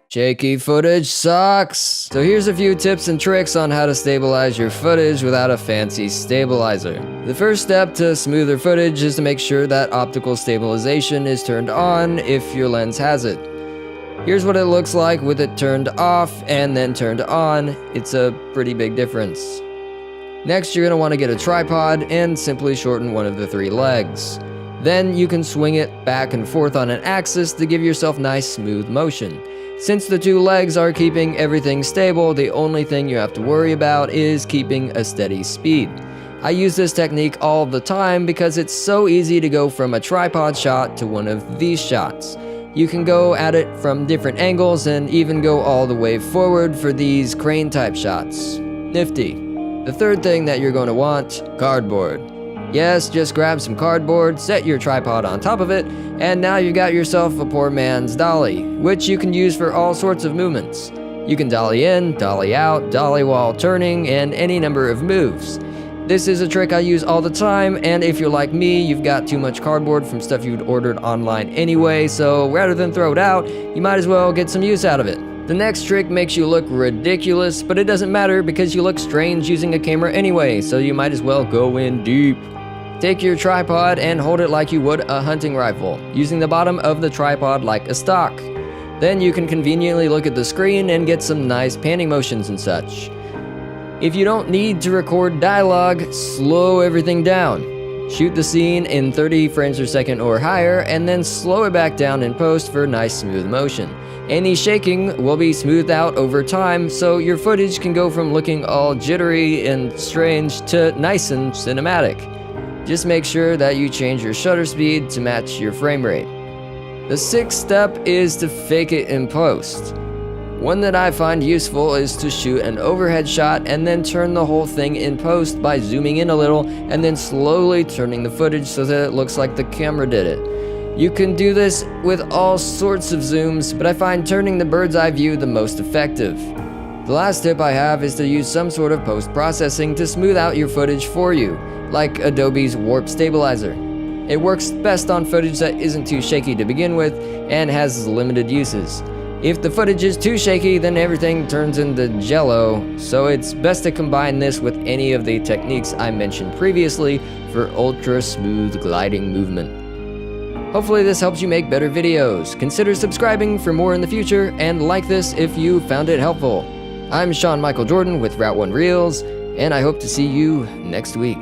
Shaky footage sucks! So here's a few tips and tricks on how to stabilize your footage without a fancy stabilizer. The first step to smoother footage is to make sure that optical stabilization is turned on if your lens has it. Here's what it looks like with it turned off and then turned on. It's a pretty big difference. Next, you're going to want to get a tripod and simply shorten one of the 3 legs. Then you can swing it back and forth on an axis to give yourself nice smooth motion. Since the 2 legs are keeping everything stable, the only thing you have to worry about is keeping a steady speed. I use this technique all the time because it's so easy to go from a tripod shot to one of these shots. You can go at it from different angles and even go all the way forward for these crane type shots. Nifty. The third thing that you're going to want, cardboard. Yes, just grab some cardboard, set your tripod on top of it, and now you've got yourself a poor man's dolly, which you can use for all sorts of movements. You can dolly in, dolly out, dolly while turning, and any number of moves. This is a trick I use all the time, and if you're like me, you've got too much cardboard from stuff you'd ordered online anyway, so rather than throw it out, you might as well get some use out of it. The next trick makes you look ridiculous, but it doesn't matter because you look strange using a camera anyway, so you might as well go in deep. Take your tripod and hold it like you would a hunting rifle, using the bottom of the tripod like a stock. Then you can conveniently look at the screen and get some nice panning motions and such. If you don't need to record dialogue, slow everything down. Shoot the scene in 30 frames per second or higher, and then slow it back down in post for nice smooth motion. Any shaking will be smoothed out over time, so your footage can go from looking all jittery and strange to nice and cinematic. Just make sure that you change your shutter speed to match your frame rate. The 6th step is to fake it in post. One that I find useful is to shoot an overhead shot and then turn the whole thing in post by zooming in a little and then slowly turning the footage so that it looks like the camera did it. You can do this with all sorts of zooms, but I find turning the bird's eye view the most effective. The last tip I have is to use some sort of post-processing to smooth out your footage for you, like Adobe's Warp Stabilizer. It works best on footage that isn't too shaky to begin with and has limited uses. If the footage is too shaky, then everything turns into jello, so it's best to combine this with any of the techniques I mentioned previously for ultra smooth gliding movement. Hopefully this helps you make better videos. Consider subscribing for more in the future, and like this if you found it helpful. I'm Sean Michael Jordan with Route 1 Reels, and I hope to see you next week.